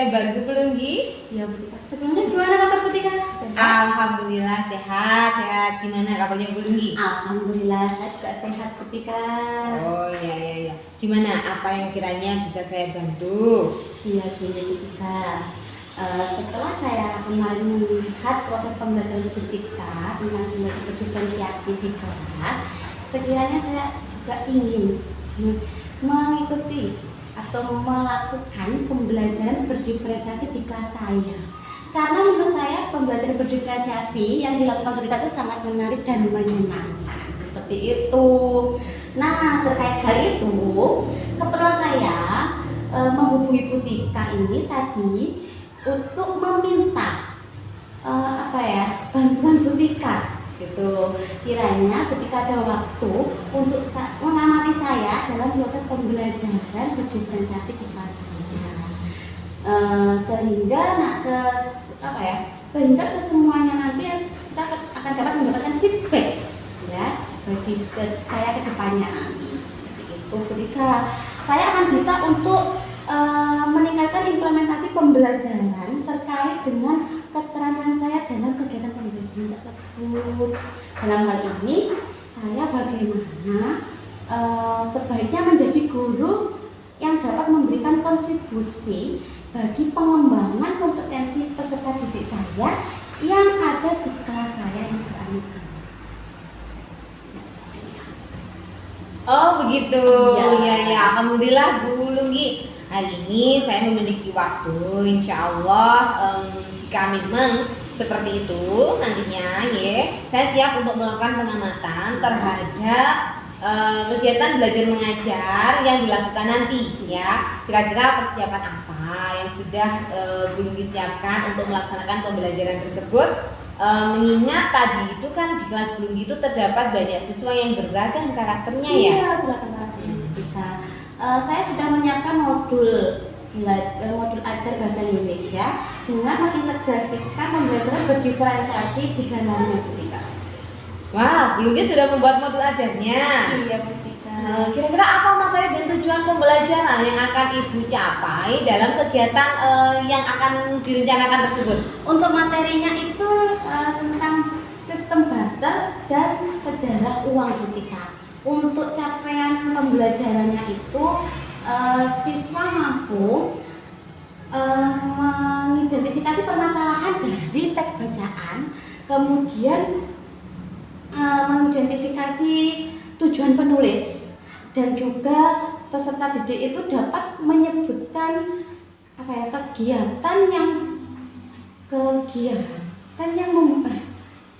saya bantu belum, Gi? Iya Bu Tika. Sebelumnya gimana kabar Bu Tika? Sehat? Alhamdulillah sehat. Gimana kabarnya belum, Gi? Alhamdulillah saya juga sehat Bu Tika. Oh iya. Gimana? Apa yang kiranya bisa saya bantu? Iya gini Bu Tika. Setelah saya kemarin melihat proses pembelajaran Bu Tika dengan belajar berdiferensiasi di kelas, sekiranya saya juga ingin mengikuti atau melakukan pembelajaran berdiferensiasi di kelas saya. Karena menurut saya pembelajaran berdiferensiasi yang dilakukan Bu Tika itu sangat menarik dan menyenangkan. Seperti itu. Nah, terkait hal itu, kebetulan saya menghubungi Bu Tika ini tadi untuk meminta bantuan Bu Tika gitu. Kiranya Bu Tika ada waktu untuk mengamati saya dalam proses pembelajaran berdiferensiasi di kelas saya. Sehingga kesemuanya nanti kita akan dapat mendapatkan feedback ya bagi saya ke depannya. Itu Bu Tika. Saya akan bisa untuk meningkatkan implementasi pembelajaran terkait dengan keterampilan saya dalam kegiatan pembelajaran tersebut. Dalam hal ini, saya bagaimana sebaiknya menjadi guru yang dapat memberikan kontribusi bagi pengembangan kompetensi peserta didik saya yang ada di kelas saya yang beraneka. Oh begitu. Ya. Alhamdulillah Bu Lunggi. Hari ini saya memiliki waktu, insya Allah jika memang seperti itu nantinya saya siap untuk melakukan pengamatan terhadap kegiatan belajar mengajar yang dilakukan nanti ya. Kira-kira persiapan apa yang sudah Bu Lunggi siapkan untuk melaksanakan pembelajaran tersebut. Mengingat tadi itu kan di kelas Bu Lunggi itu terdapat banyak siswa yang beragam karakternya ya. Iya, beragam karakternya kita. Saya sudah menyiapkan modul ajar bahasa Indonesia dengan mengintegrasikan pembelajaran berdiferensiasi di dalamnya Bu Tika. Wah, Bu Lunggi sudah membuat modul ajarnya. Iya Bu Tika. Kira-kira apa materi dan tujuan pembelajaran yang akan Ibu capai dalam kegiatan yang akan direncanakan tersebut? Untuk materinya itu tentang sistem barter dan sejarah uang Bu Tika. Untuk capaian pembelajarannya itu siswa mampu mengidentifikasi permasalahan dari teks bacaan, kemudian mengidentifikasi tujuan penulis, dan juga peserta didik itu dapat menyebutkan kegiatan yang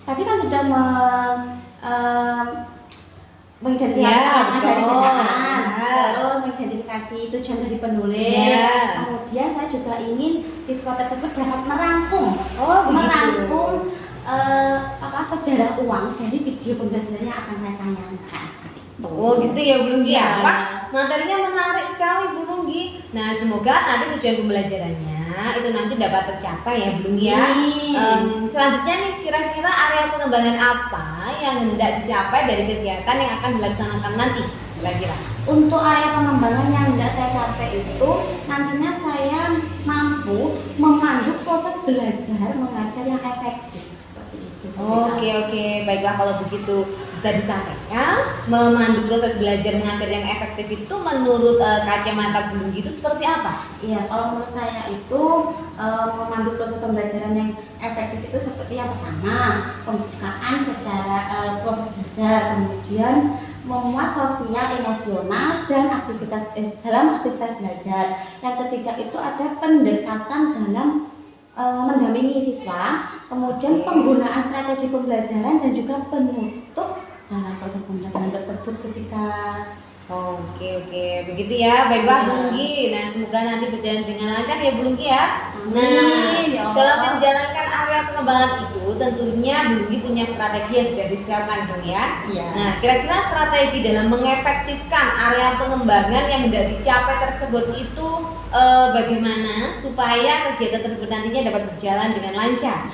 tadi kan sudah mengidentifikasi dari bacaan, terus mengidentifikasi tujuan dari penulis. Kemudian saya juga ingin siswa tersebut dapat merangkum sejarah uang dari video pembelajaran yang akan saya tanyakan seperti itu. Oh gitu ya Bu Lunggi. Ya. Wah, materinya menarik sekali Bu Lunggi. Nah semoga nanti tujuan pembelajarannya itu nanti dapat tercapai ya Bu Lunggi ya. Selanjutnya nih kira-kira area pengembangan apa yang hendak dicapai dari kegiatan yang akan dilaksanakan nanti kira-kira? Untuk area pengembangan yang hendak saya capai itu nantinya saya mampu memandu proses belajar mengajar yang efektif seperti itu. Oke, baiklah kalau begitu bisa disampaikan memandu proses belajar mengajar yang efektif itu menurut kacamata Bu Lunggi itu seperti apa? Iya, kalau menurut saya itu memandu proses pembelajaran yang efektif itu seperti yang pertama pembukaan secara proses belajar, kemudian memuat sosial, emosional dan dalam aktivitas belajar. Yang ketiga itu ada pendekatan dalam mendampingi siswa, kemudian penggunaan strategi pembelajaran dan juga penutup dalam proses pembelajaran tersebut ketika. Oke, begitu ya. Baiklah Bu Lunggi. Nah, semoga nanti berjalan dengan lancar ya Bu Lunggi ya. Amin, ya Allah. Dalam menjalankan area pengembangan itu tentunya Bu Lunggi punya strategi yang sudah disiapkan dong ya. Iya. Nah, kira-kira strategi dalam mengefektifkan area pengembangan yang hendak dicapai tersebut itu bagaimana supaya kegiatan tersebut nantinya dapat berjalan dengan lancar?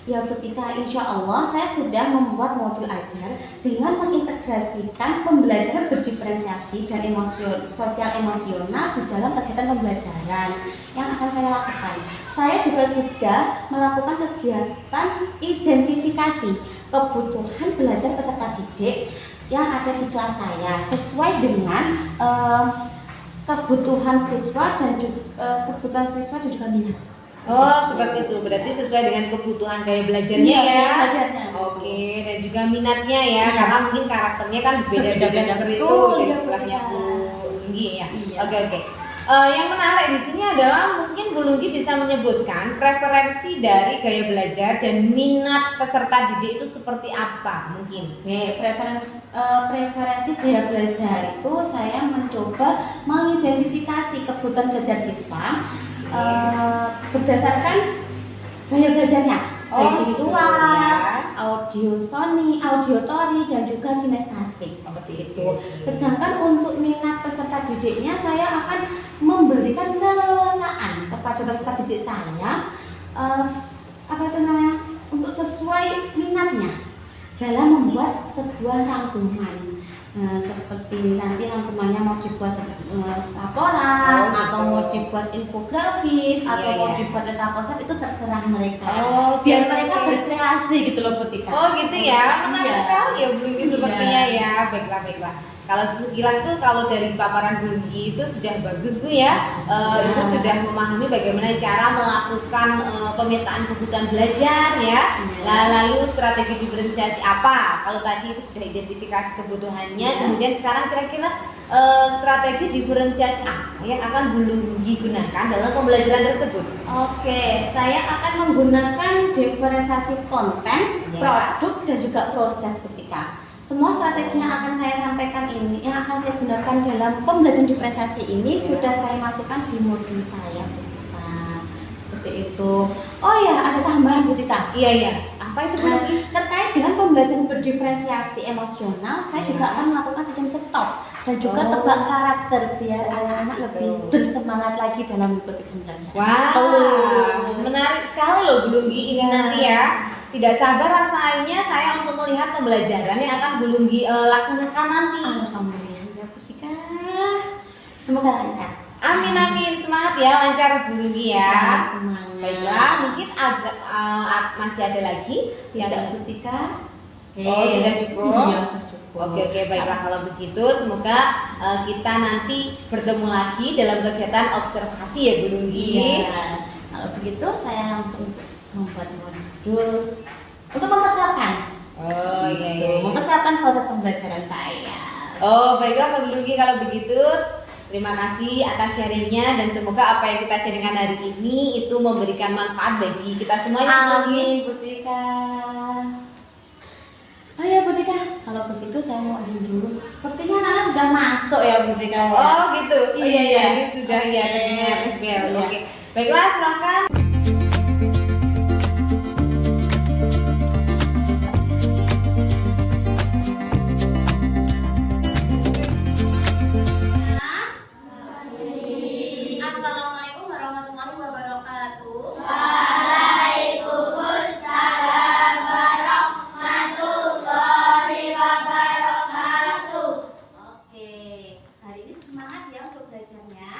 Ya ketika insya Allah saya sudah membuat modul ajar dengan mengintegrasikan pembelajaran berdiferensiasi dan sosial emosional di dalam kegiatan pembelajaran yang akan saya lakukan. Saya juga sudah melakukan kegiatan identifikasi kebutuhan belajar peserta didik yang ada di kelas saya sesuai dengan kebutuhan siswa dan juga minat. Oh, seperti itu. Berarti sesuai dengan kebutuhan gaya belajarnya Iya, ya. gaya belajarnya. Oke, dan juga minatnya ya, Iya. karena mungkin karakternya kan beda-beda seperti itu Betul, dari iya, kelasnya betul. Bu Lunggi ya. Iya. Oke. Yang menarik di sini adalah mungkin Bu Lunggi bisa menyebutkan preferensi dari gaya belajar dan minat peserta didik itu seperti apa mungkin. Oke, preferensi gaya belajar itu saya mencoba mengidentifikasi kebutuhan belajar siswa berdasarkan gaya belajarnya, baik gitu visual, ya. audiotori dan juga kinestetik seperti itu. Sedangkan untuk minat peserta didiknya saya akan memberikan keleluasaan kepada peserta didik saya untuk sesuai minatnya dalam membuat sebuah rangkuman. Seperti nanti rangkumannya mau dibuat laporan gitu. atau mau dibuat infografis atau Iya, mau iya. dibuat peta konsep, itu terserah mereka. Oh, Biar oke, mereka oke. berkreasi gitu loh Bu Tika. Oh gitu ya, menarik Iya. sekali ya Bu Lunggi sepertinya Iya. ya. Baiklah. Kalau sekilas tuh kalau dari paparan Bu Lunggi itu sudah bagus Bu ya. Itu sudah memahami bagaimana cara melakukan pemetaan kebutuhan belajar ya. Iya. Lalu strategi diferensiasi apa? Kalau tadi itu sudah identifikasi kebutuhannya, Iya. kemudian sekarang kira-kira strategi diferensiasi apa yang akan Bu Lunggi gunakan dalam pembelajaran tersebut? Oke, saya akan menggunakan diferensiasi konten, Ya. produk dan juga proses ketika. Semua strategi yang akan saya sampaikan ini, yang akan saya gunakan dalam pembelajaran diferensiasi ini sudah saya masukkan di modul saya, Bu Tika. Seperti itu. Oh ya, ada tambahan Bu Tika. Iya. Apa itu Bu Lunggi? Terkait dengan pembelajaran berdiferensiasi emosional, saya juga akan melakukan sistem stop dan juga tebak karakter biar anak-anak lebih bersemangat lagi dalam mengikuti pembelajaran. Wah, menarik sekali loh Bu Lunggi ini Iya. nanti ya. Tidak sabar rasanya saya untuk melihat pembelajaran yang akan Bu Lunggi laksanakan nanti. Alhamdulillah Bu Tika. Semoga lancar. Amin, semangat ya, lancar Bu Lunggi ya. Semangat. Baiklah, mungkin ada masih ada lagi yang Tidak Bu Tika. Oh, sudah cukup? Iya, sudah cukup. Oke, baiklah kalau begitu semoga kita nanti bertemu lagi dalam kegiatan observasi ya Bu Lunggi. Iya. Kalau begitu saya langsung membuat modul untuk mempersiapkan. Oh iya. Mempersiapkan proses pembelajaran saya. Oh baiklah Bu Lunggi kalau begitu. Terima kasih atas sharingnya dan semoga apa yang kita sharingkan hari ini itu memberikan manfaat bagi kita semuanya. Bu Lunggi. Amin Bu Tika. Oh ya Bu Tika, kalau begitu saya mau izin dulu. Sepertinya anak sudah masuk ya Bu Tika. Ya? Oh gitu. Oh iya Iya. ini sudah ya terdengar bel. Iya. Oke. Baiklah silahkan. Assalamualaikum warahmatullahi wabarakatuh. Oke, hari ini semangat ya untuk belajarnya.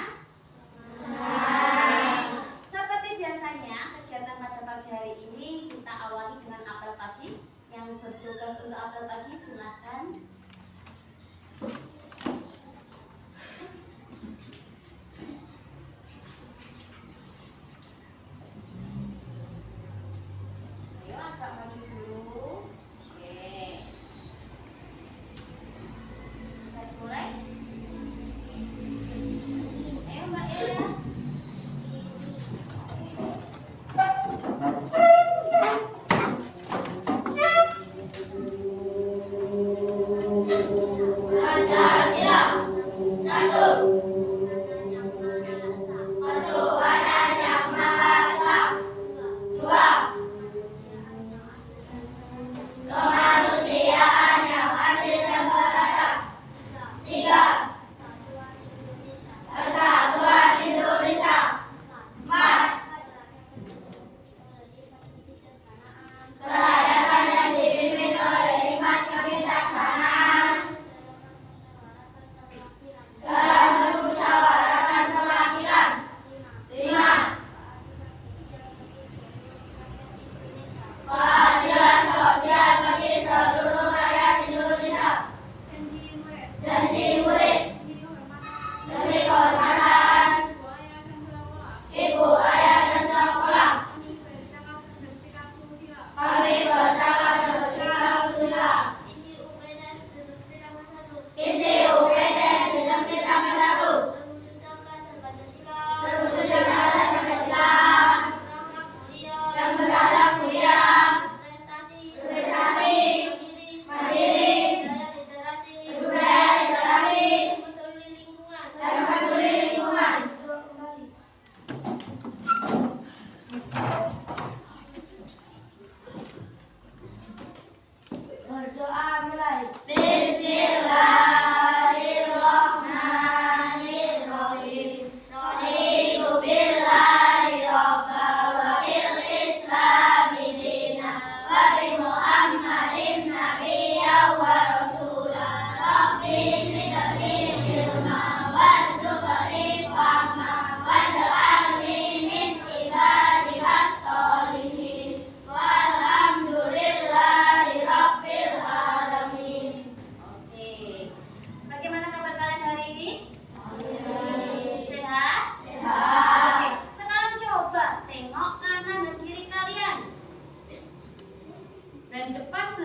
Seperti biasanya, kegiatan pada pagi hari ini kita awali dengan apel pagi. Yang bertugas untuk apel pagi silakan. Ayo agak maju dulu. Oke. Bisa dimulai? Ayo Mbak Ira.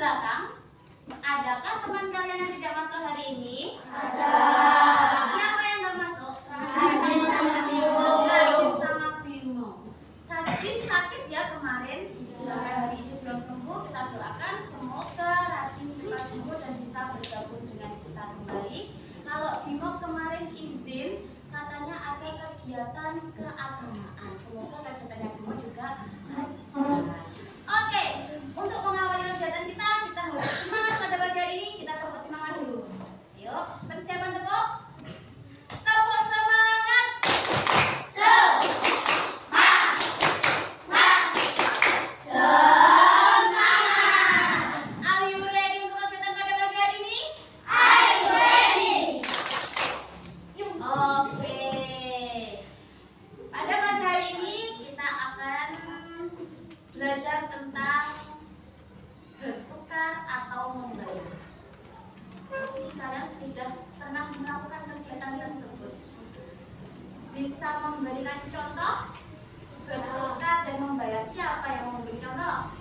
belakang. Adakah teman kalian yang tidak masuk hari ini? Ada. Siapa yang nggak masuk? Radin sama Bimo. Radin sama Bimo. Radin sakit ya kemarin. Sampai hari ini belum sembuh. Kita doakan semoga Radin cepat sembuh dan bisa bergabung dengan kita kembali. Kalau Bimo kemarin izin, katanya ada kegiatan keagamaan. Semoga kegiatannya Bimo juga lancar. Oke, untuk mengawali kegiatan kita harus semangat pada pagi hari ini. Kita tepuk semangat dulu. Yuk, persiapan tepuk. Tepuk semangat. Are you ready untuk kegiatan pada pagi hari ini? Oke. Pada pagi hari ini kita akan belajar tentang bertukar atau membayar. Pasti kalian sudah pernah melakukan kegiatan tersebut. Bisa memberikan contoh bertukar dan membayar. Siapa yang mau memberi contoh?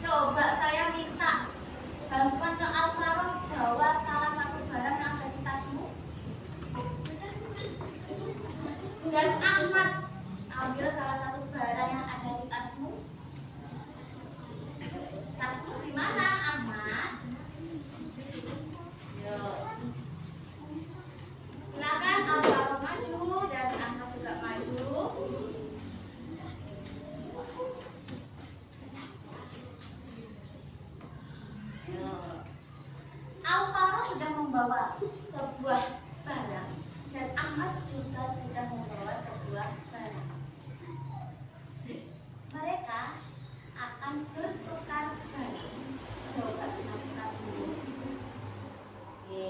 Coba saya minta bantuan ke Alvaro bawa salah satu barang yang ada di tasmu. Dan Ahmad ambil salah satu barang yang ada di tasmu. Tasmu di mana, Ahmad? Yuk. Silakan Alvaro maju dan Ahmad juga maju. Yuk. Alvaro sudah membawa sebuah barang dan Ahmad juga sudah membawa sebuah barang. Mereka akan bertukar barang. Coba kita lihat dulu. Oke.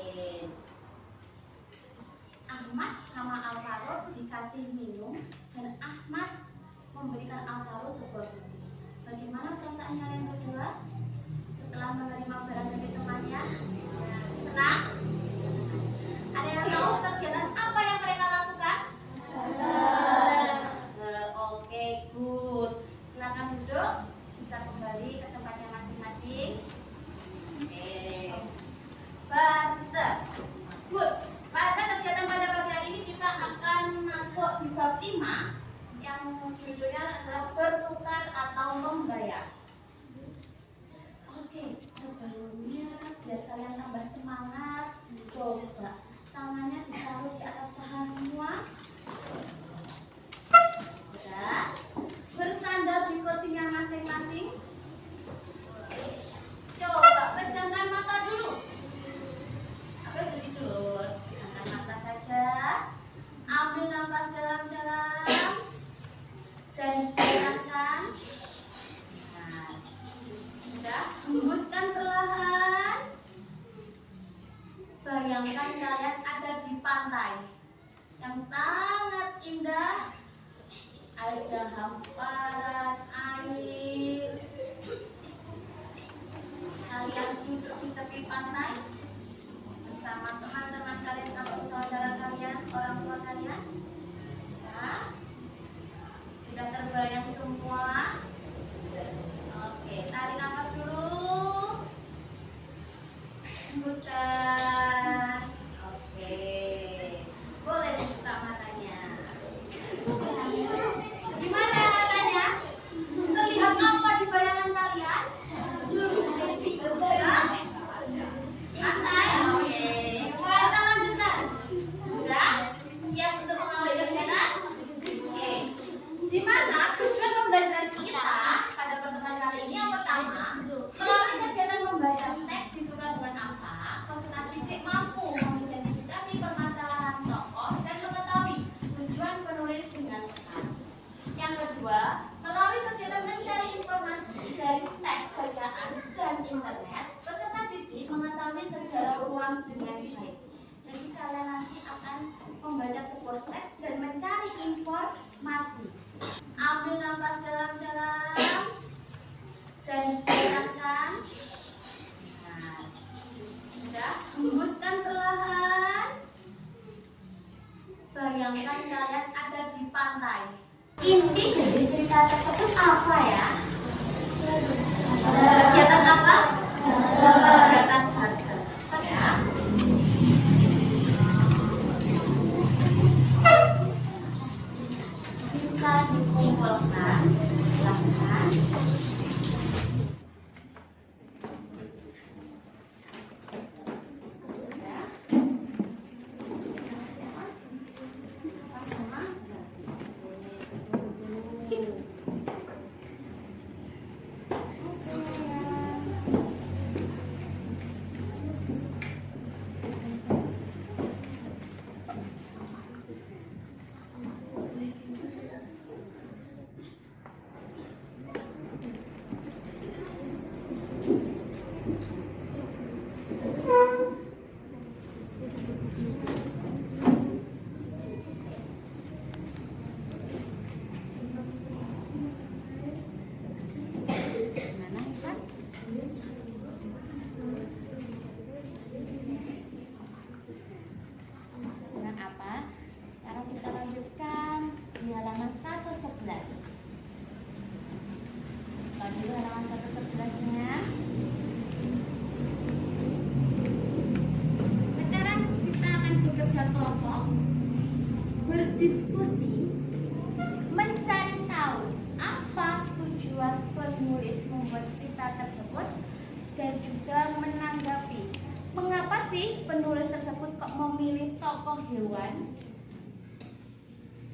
Ahmad sama Alvaro dikasih minum dan Ahmad memberikan Alvaro sebuah buku. Bagaimana perasaan kalian berdua setelah menerima barang dari temannya? Senang? Ada yang tahu kegiatan apa yang mereka lakukan? Oke, good. Silakan duduk. Bisa kembali ke tempatnya masing-masing. Oke. Banter. Good. Pada kegiatan pada pagi hari ini kita akan masuk di bab 5 yang judulnya adalah bertukar atau membayar. Oke, sebelumnya biar kalian tambah semangat, coba tangannya ditaruh di atas paha semua. Sudah. Bersandar di kursinya masing-masing. Coba pejamkan mata dulu. Apa itu tidur? Pejamkan mata saja. Ambil nafas dalam-dalam dan biarkan. Nah, sudah. Hembuskan perlahan. Bayangkan kalian ada di pantai yang sangat indah. Ada hamparan air. Kalian duduk di tepi pantai bersama teman-teman kalian atau saudara kalian, orang tua kalian. Nah, sudah terbayang semua. Oke, tarik nafas dulu. Hembuskan. Oke, boleh dibuka matanya. Gimana matanya? Terlihat apa di bayangan kalian? Santai. Oke. Kita lanjutkan. Sudah? Siap untuk mengawali kegiatan? Oke. Di mana tujuan pembelajaran kita pada pertemuan kali ini yang pertama, melalui kegiatan membaca teks ditukar dengan apa, peserta didik mampu mengidentifikasi permasalahan tokoh dan mengetahui tujuan penulis dengan tepat. Yang kedua, melalui kegiatan mencari informasi dari teks bacaan dan internet, peserta didik mengetahui sejarah uang dengan baik. Jadi kalian nanti akan membaca sebuah teks dan mencari informasi. Ambil nafas dalam-dalam dan biarkan. Nah, sudah. Hembuskan perlahan. Bayangkan kalian ada di pantai. Inti dari cerita tersebut apa ya? Kegiatan apa? Kegiatan barter. Ya. Bisa dikumpulkan, silakan. Dengan apa? Sekarang kita lanjutkan di halaman 111. Buka dulu halaman 111-nya. Sekarang kita akan bekerja kelompok, berdiskusi, mencari tahu apa tujuan penulis membuat cerita tersebut dan juga menanggapi mengapa sih penulis tersebut kok memilih tokoh hewan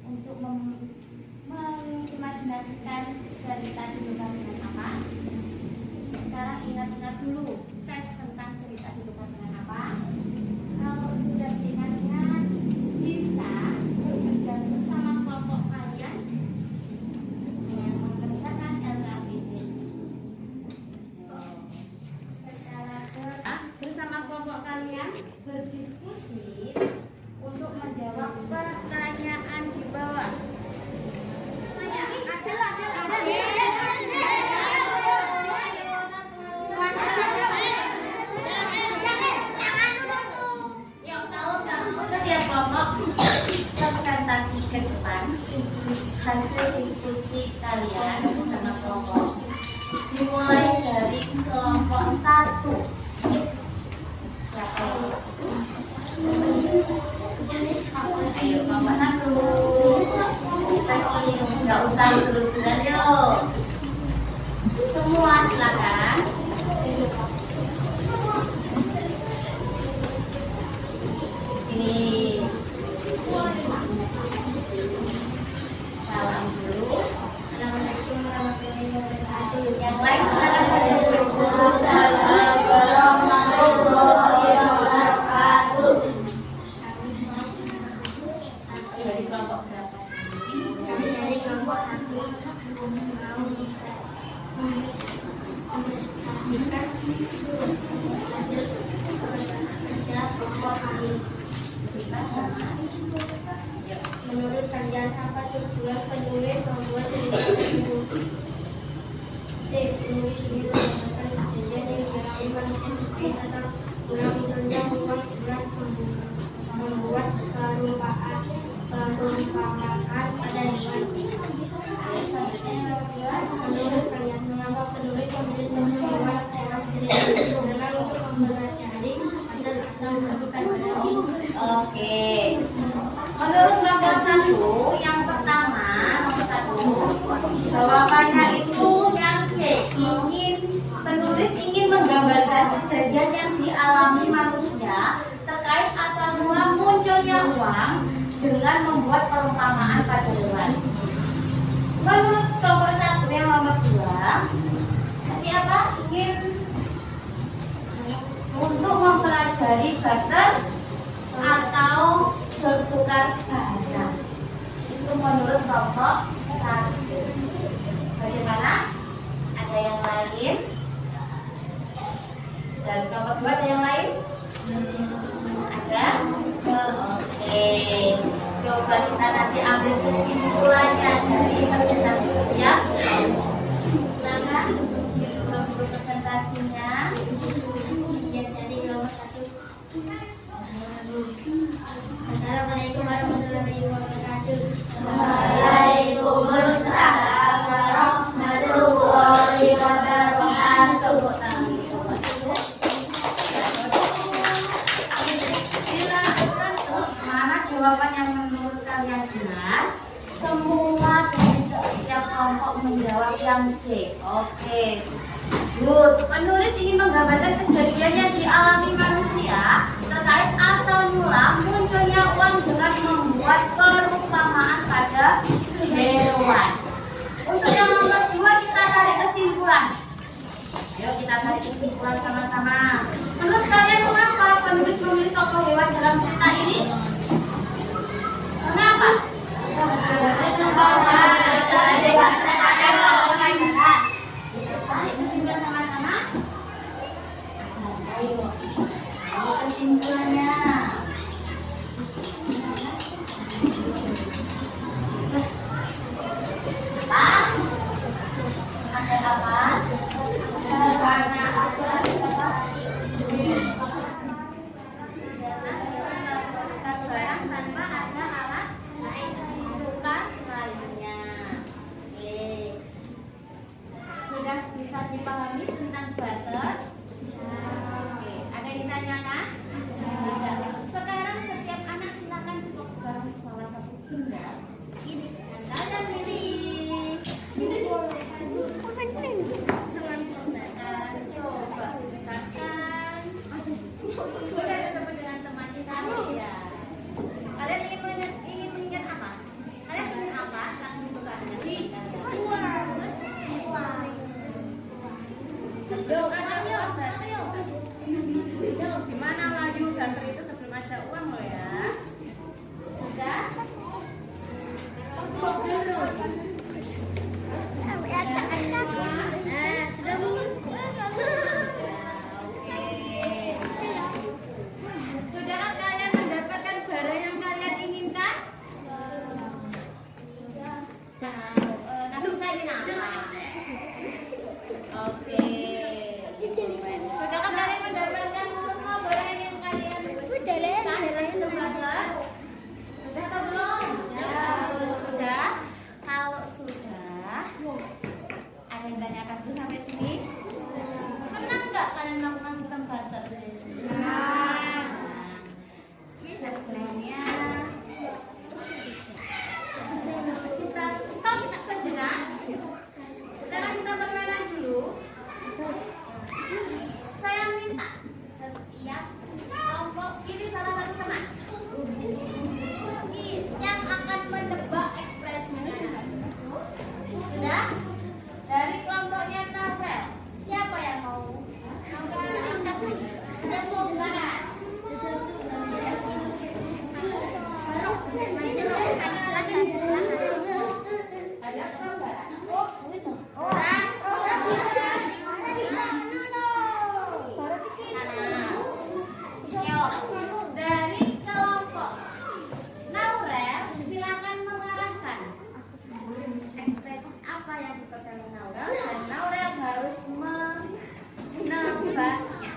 untuk mengimajinasikan cerita di dengan apa. Sekarang ingat-ingat dulu tes tentang cerita di dengan apa. Kalau sudah diingat-ingat, bisa bekerja bersama kelompok kalian yang mengerjakan LKPD. Secara bersama kelompok kalian berdiskusi untuk menjawab pertanyaan di bawah. Setiap kelompok presentasi ke depan hasil diskusi kalian bersama kelompok. Dimulai dari kelompok 1. Siapa yang ayo kelompok 1. Kita nggak usah dulu-duluan yuk. Semua silakan. Sini. Salam dulu. Assalamualaikum warahmatullahi wabarakatuh. Yang lain silakan. Waalaikumsalam warahmatullahi wabarakatuh. Dari kelompok berapa? Dari kelompok 1. Hasil kerja kelompok kami. Menurut kalian apa tujuan penulis membuat cerita tersebut? C. Penulis ingin menggambarkan kejadian yang dialami manusia di asal kurang munculnya ruang surat membuat perumpamaan pada hewan. Menurut kalian mengapa penulis memilih hewan dalam cerita tersebut? Memang untuk mempelajari atau menentukan hasil. Oke. Menurut kelompok 1, yang pertama, nomor 1, jawabannya itu yang C. Penulis ingin menggambarkan kejadian yang dialami manusia terkait asal mula munculnya uang dengan membuat perumpamaan pada hewan. Menurut kelompok 1 yang nomor 2, siapa ingin untuk mempelajari barter atau bertukar bahasa. Itu menurut kelompok 1. Bagaimana? Ada yang lain? Dan kelompok 2 ada yang lain? Ada? Oke. Coba kita nanti ambil kesimpulannya dari presentasi ya. Silakan untuk presentasinya. Yang dari kelompok 1. Assalamualaikum warahmatullahi wabarakatuh. Waalaikumsalam warahmatullahi wabarakatuh. kelompok menjawab yang C. Oke. Good. Penulis ingin menggambarkan kejadian yang dialami manusia terkait asal mula munculnya uang dengan membuat perumpamaan pada hewan. Untuk yang nomor 2 kita tarik kesimpulan. Ayo kita tarik kesimpulan sama-sama. Menurut kalian mengapa penulis memilih tokoh hewan dalam cerita ini? Kenapa? Kesimpulannya ada apa? Karena tanpa ada alat tukar lainnya. Oke. Sudah bisa dipahami tentang butter? Oke, ada yang ditanyakan? Ada. Sekarang setiap anak silakan pegang salah satu benda. Ini yang kalian pilih. Ini boleh. Coba katakan. Sudah bersama dengan teman kita ya. Kalian ingin mengingat apa? Kalian ingin apa? Langsung suka dengan uang. Gimana Wahyu ganter itu sebelum ada uang lo ya? Sudah? Sudah Bu? Sudahkah kalian mendapatkan barang yang kalian inginkan? Nanti saya ingin apa? Oke. Sudahkah kalian mendapatkan semua barang yang kalian inginkan dalam hidup belajar? Sudah atau belum? Sudah. Kalau sudah, ada yang tanyakan dulu sampai sini? Senang nggak kalian melakukan sistem butter? Senang. Sebenarnya kita stop sejenak. Sekarang kita bermain dulu. Saya minta setiap kelompok ini salah satu teman yang akan menebak ekspresinya. Sudah? Dari kelompoknya Novel, siapa yang mau? Ada gambaran? Dari kelompok Naurel, silakan mengarahkan ekspresi apa yang dipegang Naurel dan Naurel harus menebaknya.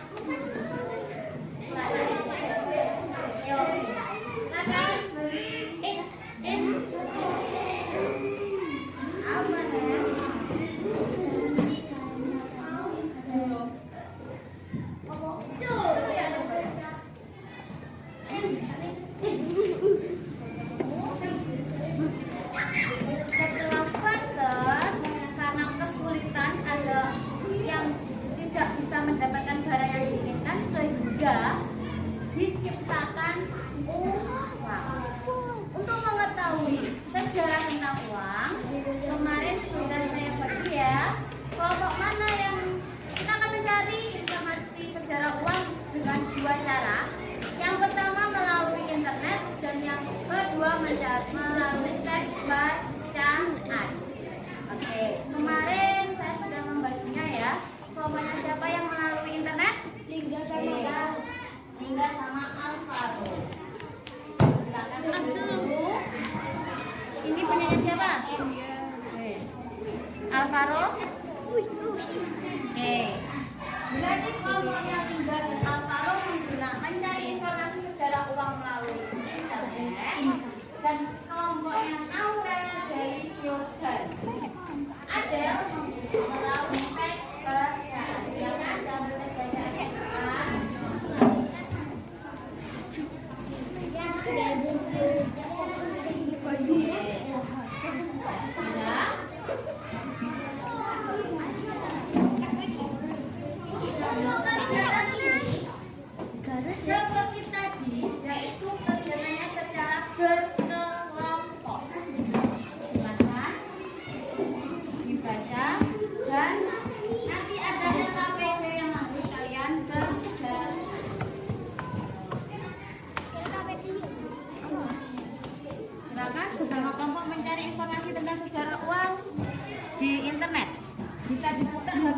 Ayo, silakan beri apa ya? Setelah butter, karena kesulitan ada yang tidak bisa mendapatkan barang yang diinginkan sehingga diciptakan uang. Untuk mengetahui sejarah tentang uang, kemarin sudah saya bagi ya. Kelompok mana yang kita akan mencari informasi sejarah uang dengan 2 cara. Yang pertama melalui internet dan yang kedua melalui teks bacaan. Oke, kemarin saya sudah membaginya ya. Kelompoknya siapa yang melalui internet? Lingga sama Alvaro. Silakan dulu. Ini punyanya siapa? Alvaro. Oke. Berarti kelompoknya Lingga dan Alvaro mencari informasi sejarah uang melalui internet dan kelompoknya Naurel dari Jordan. Adel melalui teks bacaan. Silakan ambil teks bacaannya. Sudah.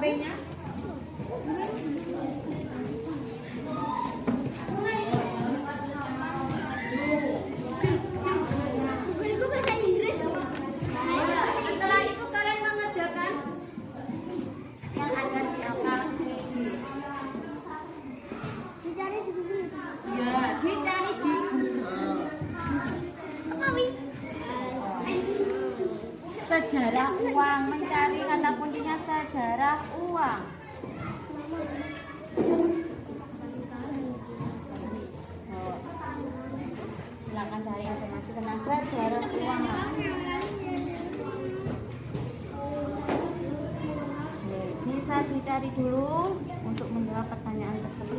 HP-nya. Buku bahasa Inggris. Setelah itu kalian mengerjakan yang ada di akal ini. Dicari di Google. Ya, dicari di Google. Apa wi? Sejarah uang, mencari kata kuncinya sejarah uang. Silakan cari informasi tentang sejarah uang. Bisa dicari dulu untuk menjawab pertanyaan tersebut.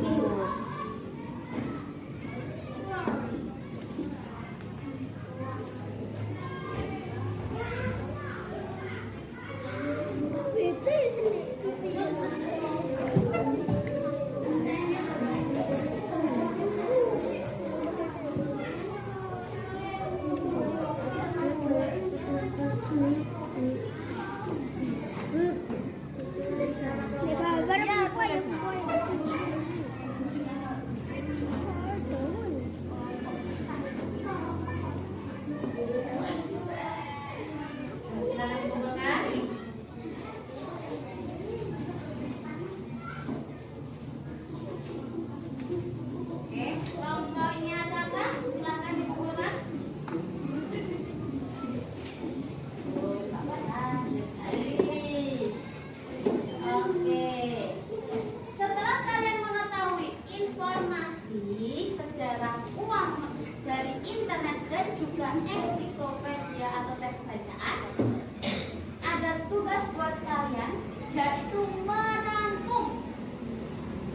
Itu ya sini. Silakan dikumpulkan. Oke, kelompoknya siapa? Silakan dikumpulkan. Oke. Setelah kalian mengetahui informasi sejarah uang dari internet dan juga ensiklopedia atau teks bacaan, ada tugas buat kalian yaitu merangkum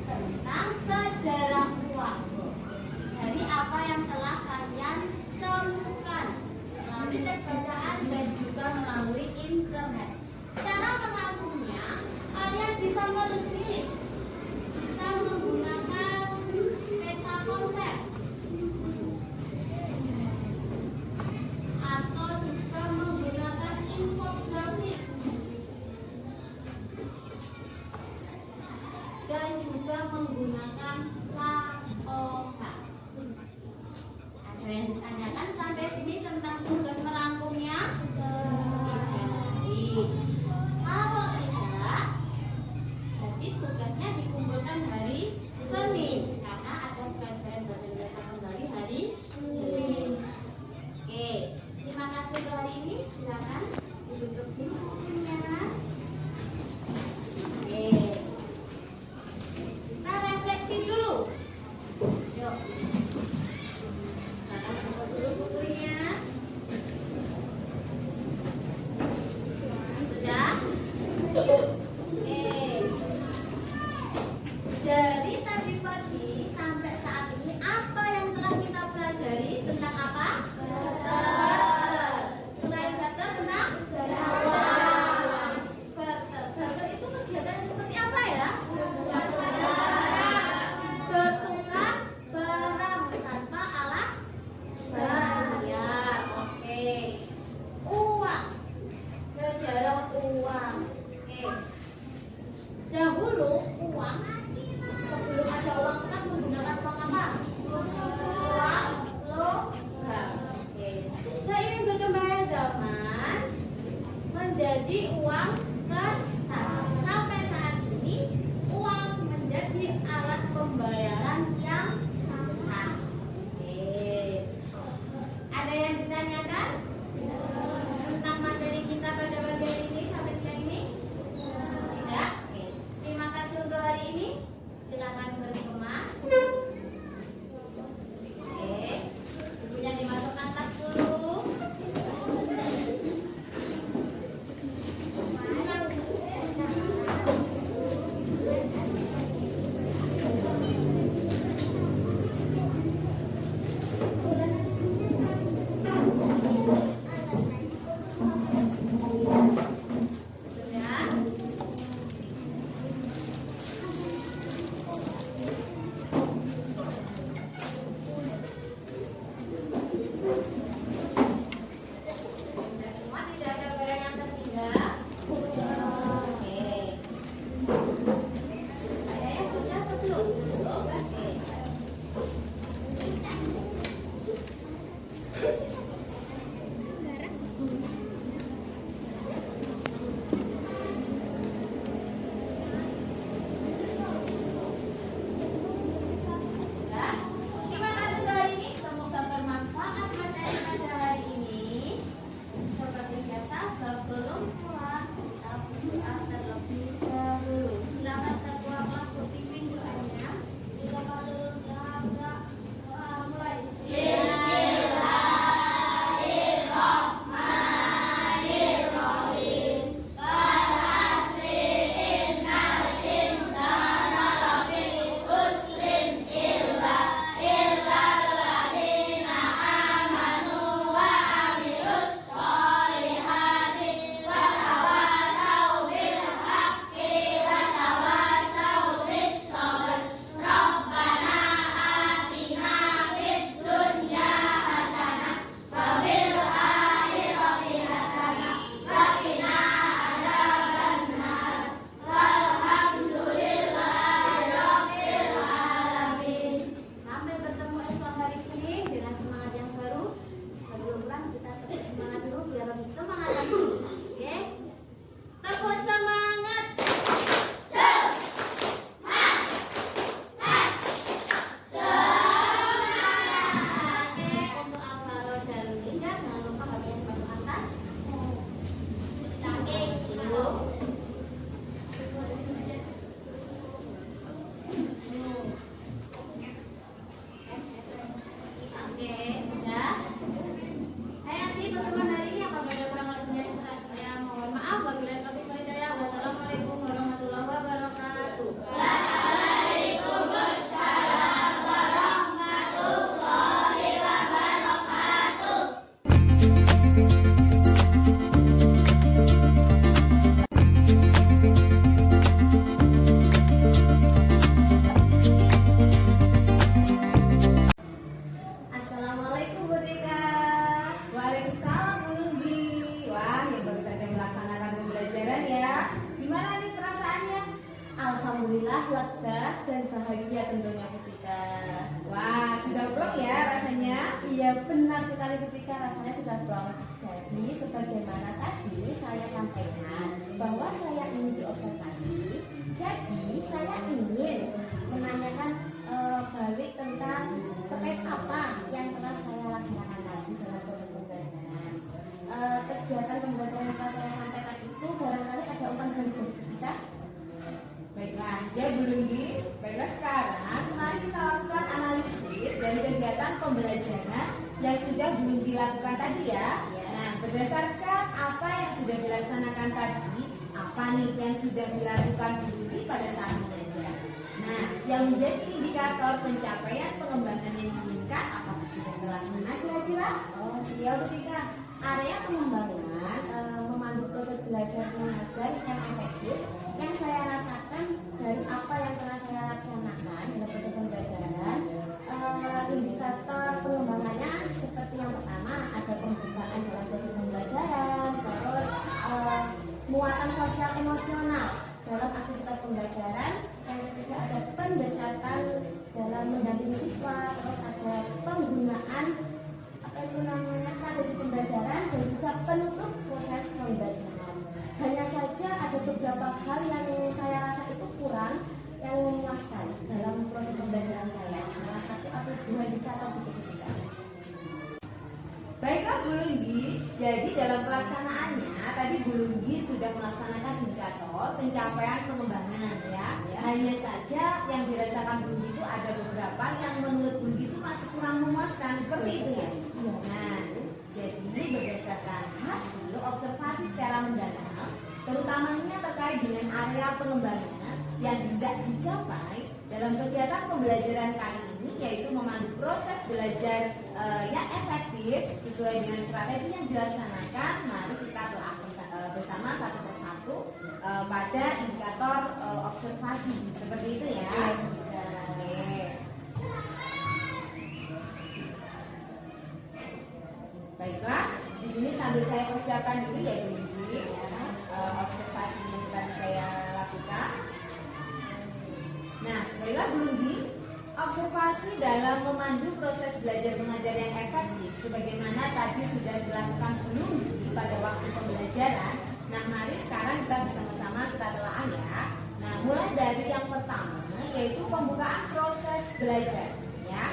tentang sejarah uang dari apa yang telah kalian temukan melalui teks bacaan dan juga melalui internet. Cara merangkumnya, kalian bisa menulis, bisa menggunakan peta konsep atau juga menggunakan infografis dan juga menggunakan laporan. Ada yang ditanyakan sampai sini tentang tugas merangkumnya? Baik. Kalau tidak, jadi tugasnya dikumpulkan hari Senin karena ada pelajaran bahasa Indonesia kembali hari Senin. Oke, terima kasih untuk hari ini. Silakan ditutup bukunya. Oke, kita refleksi dulu. Yuk, silakan tutup dulu bukunya. Sudah? Oke. Dari tadi pagi sampai saat ini apa yang telah kita pelajari tentang apa? Barter. Selain barter tentang barter. Barter itu kegiatan yang seperti apa ya? Bertukar barang tanpa alat bayar. Oke. Uang. Sejarah uang. Oke. Dahulu uang, sebelum ada uang kita menggunakan uang apa? Uang logam. Oke. Seiring berkembangnya zaman menjadi uang kertas. Sampai saat ini uang menjadi alat pembayaran yang sah. Oke. Ada yang ditanyakan tentang materi kita pada pagi hari ini sampai siang ini? Tidak? Oke. Terima kasih untuk hari ini. Silakan berkemas. Oke. Bukunya dimasukkan tas dulu. lega dan bahagia tentunya ketika. Wah, sudah plong ya rasanya? Iya benar sekali ketika rasanya sudah plong. Jadi sebagaimana tadi saya sampaikan bahwa saya ingin diobservasi. Jadi saya ingin menanyakan balik tentang terkait apa yang telah saya laksanakan tadi dalam proses pembelajaran. Kegiatan pembelajaran yang telah saya sampaikan itu barangkali ada umpan balik dari kita. Baiklah, ya Bu Lunggi. Baiklah, sekarang mari kita lakukan analisis dari kegiatan pembelajaran yang sudah Bu Lunggi lakukan tadi ya. Nah, berdasarkan apa yang sudah dilaksanakan tadi, apa nih yang sudah dilakukan Bu Lunggi pada saat mengajar. Nah, yang menjadi indikator pencapaian pengembangan yang diinginkan apakah sudah terlaksana kira-kira? Oh iya ketika area pengembangan memandu proses belajar mengajar yang efektif yang saya rasakan dari apa yang telah saya laksanakan dalam proses pembelajaran. Indikator pengembangannya seperti yang pertama ada pembukaan dalam proses pembelajaran, terus muatan sosial emosional dalam aktivitas pembelajaran, yang ketiga ada pendekatan dalam mendampingi siswa, terus ada penggunaan apa itu namanya strategi pembelajaran dan juga penutup proses pembelajaran. Hanya saja ada beberapa hal yang saya rasa itu kurang yang memuaskan dalam proses pembelajaran saya. Salah satu atau dua indikator ketika. Baiklah Bu Lunggi, jadi dalam pelaksanaannya tadi Bu Lunggi sudah melaksanakan indikator pencapaian pengembangan ya. Hanya saja yang dirasakan Bu Lunggi itu ada beberapa yang menurut Bu Lunggi itu masih kurang memuaskan seperti itu ya. Nah, jadi berdasarkan hasil observasi secara mendalam, terutamanya terkait dengan area pengembangan yang tidak dicapai dalam kegiatan pembelajaran kali ini, yaitu memandu proses belajar yang efektif sesuai dengan strategi yang dilaksanakan. Mari kita telah bersama satu persatu pada indikator observasi seperti itu ya. Oke. Baiklah, di sini sambil saya persiapkan dulu ya Bu Lunggi, observasi yang tadi saya lakukan. Nah, baiklah Bu Lunggi, observasi dalam memandu proses belajar mengajar yang efektif sebagaimana tadi sudah dilakukan Bu Lunggi pada waktu pembelajaran. Nah, mari sekarang kita bersama-sama kita telaah ya. Nah, mulai dari yang pertama yaitu pembukaan proses belajar ya.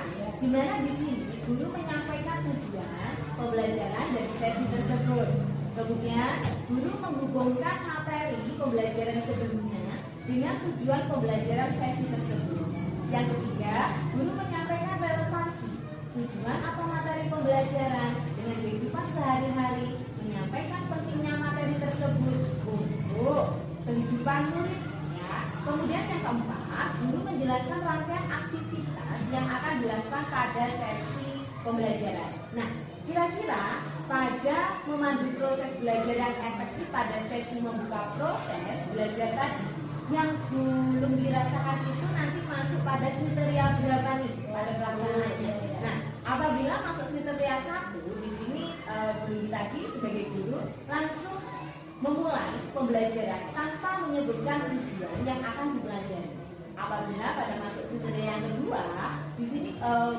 Di mana di sini guru menyampaikan tujuan pembelajaran dari sesi tersebut. Kemudian guru menghubungkan materi pembelajaran sebelumnya dengan tujuan pembelajaran sesi tersebut. Yang ketiga, guru menyampaikan relevansi tujuan atau materi pembelajaran dengan kehidupan sehari-hari, menyampaikan pentingnya materi tersebut untuk kehidupan murid. Ya. Kemudian yang keempat, guru menjelaskan rangkaian aktivitas yang akan dilakukan pada sesi pembelajaran. Nah, kira-kira pada memandu proses belajar yang efektif pada sesi membuka proses belajar tadi, yang belum dirasakan itu nanti masuk pada kriteria berapa nih pada pelaksanaannya. Nah, apabila masuk kriteria 1, di sini belum tadi sebagai guru langsung memulai pembelajaran tanpa menyebutkan tujuan yang akan dipelajari. Apabila pada masuk kriteria yang kedua, di sini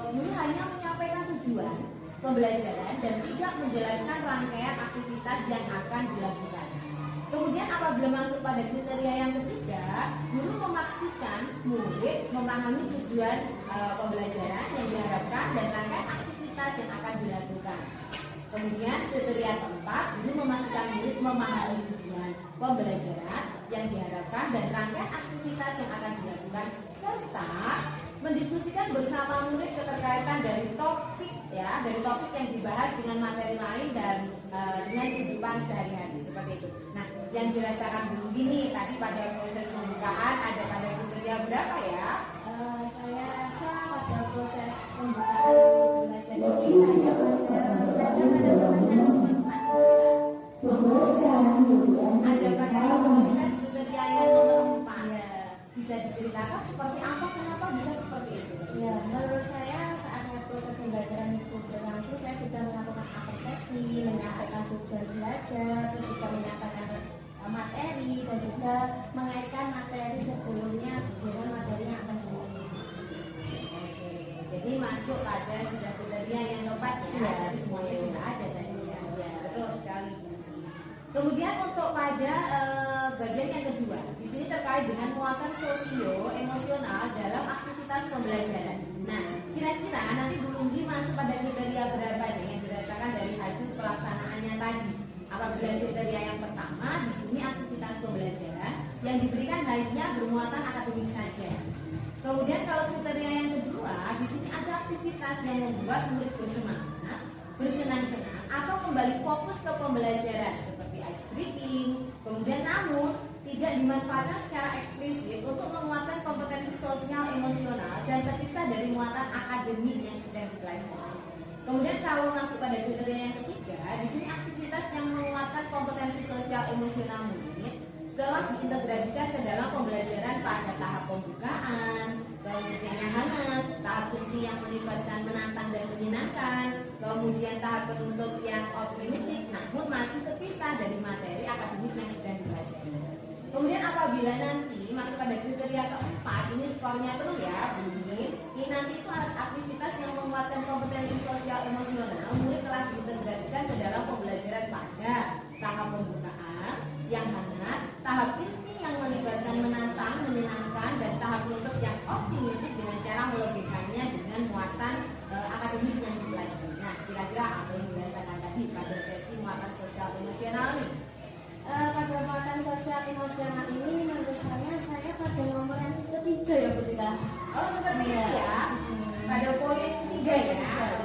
guru hanya menyampaikan tujuan pembelajaran dan tidak menjelaskan rangkaian aktivitas yang akan dilakukan. Kemudian apabila masuk pada kriteria yang ketiga, guru memastikan murid memahami tujuan pembelajaran yang diharapkan dan rangkaian aktivitas yang akan dilakukan. Kemudian kriteria keempat, guru memastikan murid memahami tujuan pembelajaran yang diharapkan dan rangkaian aktivitas yang akan dilakukan, serta mendiskusikan bersama murid keterkaitan dari topik yang dibahas dengan materi lain dan dengan kehidupan sehari-hari seperti itu. Nah, yang dirasakan dulu gini tadi pada proses pembukaan ada pada kriteria berapa ya? Saya rasa pada proses pembukaan belajar ini saya pada proses yang keempat. Ada pada proses kriteria yang nomor 4. Bisa diceritakan seperti apa, kenapa bisa seperti itu? Ya, menurut saya saat proses pembelajaran itu berlangsung, saya sudah melakukan persepsi, menyampaikan tujuan belajar, terus juga menyampaikan materi dan juga mengaitkan materi sebelumnya dengan kemudian untuk pada bagian yang kedua, di sini terkait dengan muatan sosio-emosional dalam aktivitas pembelajaran. Nah, kira-kira nanti Bu Lunggi masuk pada kriteria berapa nih yang berdasarkan dari hasil pelaksanaannya tadi? Apabila kriteria yang pertama, di sini aktivitas pembelajaran yang diberikan hanya bermuatan akademik saja. Kemudian kalau kriteria yang kedua, di sini ada aktivitas yang membuat murid bersemangat, bersenang-senang, atau kembali fokus ke pembelajaran seperti ice breaking. Kemudian namun tidak dimanfaatkan secara eksplisit untuk menguatkan kompetensi sosial emosional dan terpisah dari muatan akademik yang sedang dipelajari. Kemudian kalau masuk pada kriteria yang ketiga, di sini aktivitas yang menguatkan kompetensi sosial emosional murid telah diintegrasikan ke dalam pembelajaran pada tahap pembukaan, kemudian yang hangat, tahap inti yang melibatkan menantang dan menyenangkan, kemudian tahap penutup yang optimistik, namun masih terpisah dari materi akademik yang sedang dipelajari. Kemudian apabila nanti masuk pada kriteria keempat, ini skornya perlu ya, bunyi. Ini nanti itu aktivitas yang menguatkan kompetensi sosial emosional, murid telah diintegrasikan ke dalam pembelajaran pada tahap pembukaan, yang hangat, tahap inti yang melibatkan menantang, menyenangkan, dan tahap penutup yang optimistik dengan cara melogikanya dengan muatan akademik yang dipelajari. Nah, kira-kira apa yang dirasakan tadi pada sesi muatan sosial emosional nih? Pada muatan sosial emosional ini menurut saya pada nomor yang ketiga ya Bu Tika. Oh, seperti itu ya. Pada poin 3 ya.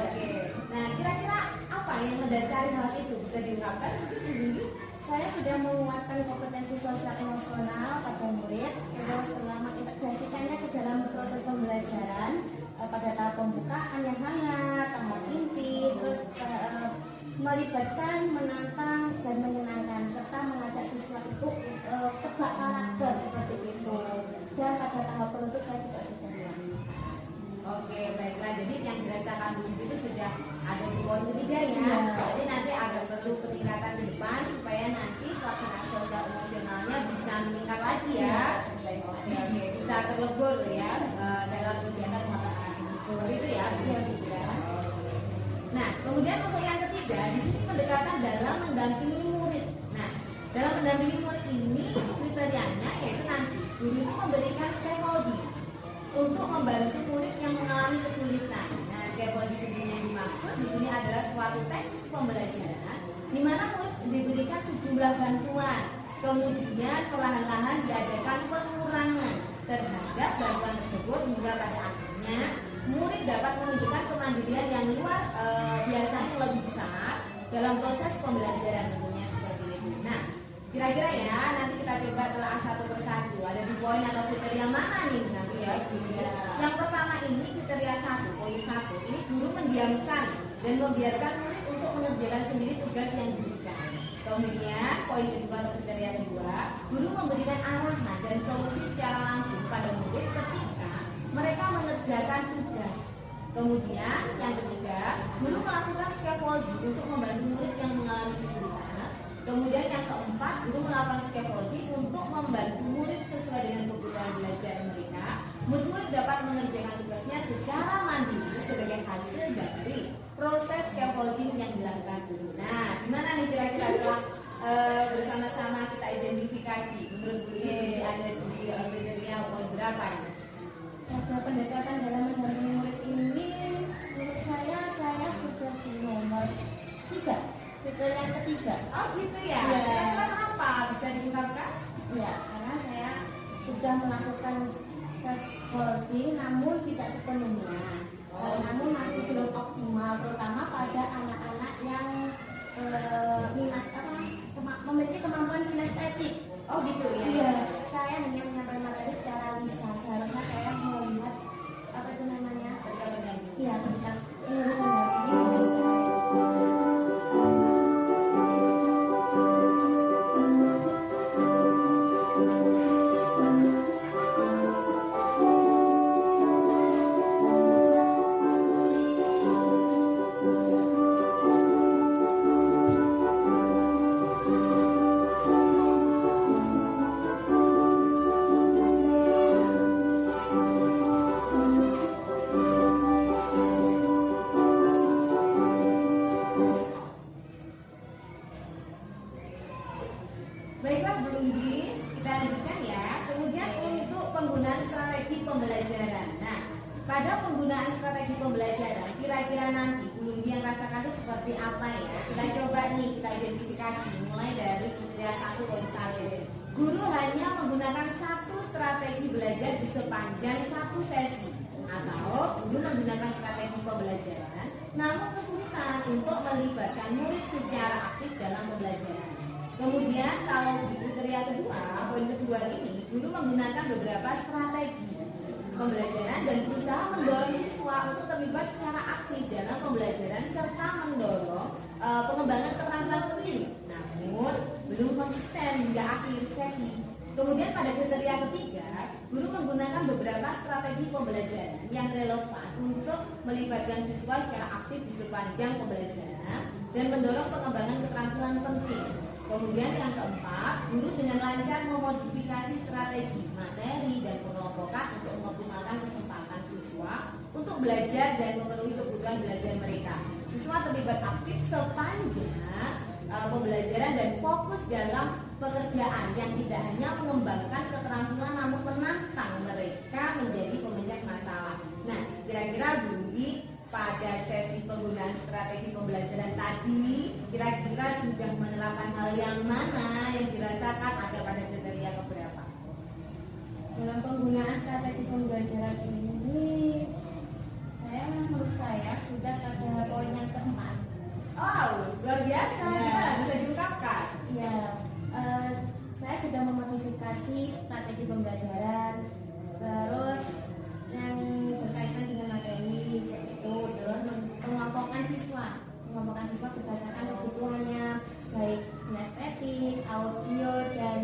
Oke. Nah, kira-kira apa yang mendasari hal itu? Bisa diungkapkan mungkin? Saya sudah menguatkan kompetensi sosial emosional pada murid, terus setelah mengintegrasikannya ke dalam proses pembelajaran pada tahap pembukaan yang hangat, tahap inti, terus melibatkan, menantang, dan menyenangkan, serta mengajak siswa itu tegak karakter seperti itu. Dan pada tahap penutup saya juga sudah melalui. Oke, baiklah. Jadi yang dirasakan Bu itu sudah ada di poin ketiga ya. Ya. Jadi nanti ada perlu peningkatan ke depan supaya nanti pelaksanaan sosial emosionalnya bisa meningkat lagi ya. Oke, bisa terlebur ya dalam kegiatan muatan akademik. Seperti itu ya. Nah, kemudian untuk yang ketiga, di sini pendekatan dalam mendampingi murid. Nah, dalam mendampingi murid ini kriterianya yaitu nanti guru itu memberikan scaffolding untuk membantu murid yang mengalami kesulitan. Nah, scaffolding sendiri yang dimaksud di sini adalah suatu teknik pembelajaran di mana murid diberikan sejumlah bantuan, kemudian perlahan-lahan diadakan pengurangan terhadap bantuan tersebut hingga pada akhirnya murid dapat menunjukkan kemandirian yang luar biasanya lebih besar dalam proses pembelajaran tentunya seperti itu. Nah, kira-kira ya nanti kita coba telah satu persatu. Ada di poin atau kriteria mana nih nanti ya? Yang pertama ini kriteria 1, poin 1. Ini guru mendiamkan dan membiarkan murid untuk mengerjakan sendiri tugas yang diberikan. Kemudian poin kedua atau kriteria kedua, guru memberikan arahan dan solusi secara langsung pada murid ketika mereka mengerjakan tugas. Kemudian yang ketiga, guru melakukan scaffolding untuk membantu murid yang mengalami kesulitan. Kemudian yang keempat, guru melakukan scaffolding untuk membantu murid sesuai dengan kebutuhan belajar mereka. Murid-murid dapat mengerjakan tugasnya secara mandiri sebagai hasil dari proses scaffolding yang dilakukan guru. Nah, gimana nih kira-kira setelah bersama-sama kita identifikasi menurut Bu Lili ada di kriteria poin berapa nih? Pada pendekatan dalam mendampingi murid ini, menurut saya sudah di nomor 3, kriteria yang ketiga. Oh gitu ya? Ya. Kenapa? Bisa diungkapkan? Ya, karena saya sudah melakukan scaffolding namun tidak sepenuhnya. Namun masih belum optimal, terutama pada anak-anak yang memiliki kemampuan kinestetik. Oh gitu ya? Iya, saya hanya menyampaikan materi secara lisan. Seharusnya saya melihat apa itu namanya? Iya, ketika Lunggi, kita lanjutkan ya. Kemudian untuk penggunaan strategi pembelajaran. Nah, pada penggunaan strategi pembelajaran, kira-kira nanti Bu Lunggi yang rasakan itu seperti apa ya? Kita coba nih, kita identifikasi mulai dari kriteria 1.1. Guru hanya menggunakan satu strategi belajar di sepanjang satu sesi, atau guru menggunakan strategi pembelajaran namun kesulitan untuk melibatkan murid secara aktif dalam pembelajaran. Kemudian kalau di kriteria kedua, poin kedua ini, guru menggunakan beberapa strategi pembelajaran dan berusaha mendorong siswa untuk terlibat secara aktif dalam pembelajaran serta mendorong pengembangan keterampilan penting, namun belum konsisten hingga akhir sesi. Kemudian pada kriteria ketiga, guru menggunakan beberapa strategi pembelajaran yang relevan untuk melibatkan siswa secara aktif di sepanjang pembelajaran dan mendorong pengembangan keterampilan penting. Kemudian yang keempat, guru dengan lancar memodifikasi strategi, materi, dan pengelompokan untuk mengoptimalkan kesempatan siswa untuk belajar dan memenuhi kebutuhan belajar mereka. Siswa terlibat aktif sepanjang pembelajaran dan fokus dalam pekerjaan yang tidak hanya mengembangkan keterampilan namun menantang mereka menjadi pemecah masalah. Nah, kira-kira Bu Lunggi pada sesi penggunaan strategi pembelajaran tadi kira-kira sudah menerapkan hal yang mana yang dirasakan ada pada kriteria keberapa? Dalam penggunaan strategi pembelajaran ini, menurut saya sudah pada poin yang keempat. Oh, luar biasa, gimana bisa diungkapkan? Ya, saya sudah memodifikasi strategi pembelajaran, terus yang berkaitan dengan materi itu, terus mengelompokkan siswa berdasarkan kebutuhannya, baik estetik, audio dan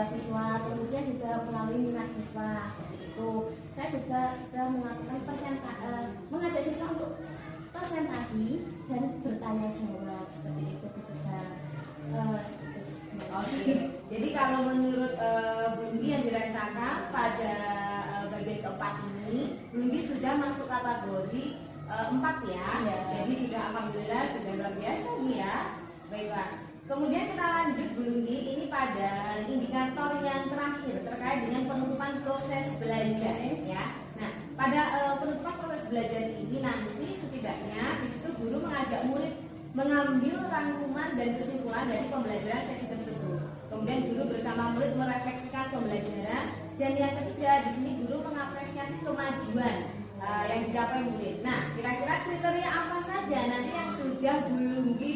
visual, kemudian juga melalui minat siswa seperti itu. Saya juga sudah melakukan mengajak siswa untuk presentasi dan bertanya jawab seperti itu ketika Oke. Jadi kalau menurut Bu Lunggi yang dirasakan pada bagian keempat ini, Bu Lunggi sudah masuk kategori 4 ya. Ya. Jadi sudah alhamdulillah sudah luar biasa nih ya. Baiklah. Kemudian kita lanjut Bu Lunggi, ini pada indikator yang terakhir terkait dengan penutupan proses belajar ya. Nah, pada penutupan proses belajar ini nanti setidaknya di situ guru mengajak murid mengambil rangkuman dan kesimpulan dari pembelajaran sesi tersebut. Kemudian guru bersama murid merefleksikan pembelajaran dan yang ketiga di sini guru mengapresiasi kemajuan yang dicapai murid. Nah, kira-kira kriteria apa saja nanti yang sudah Bu Lunggi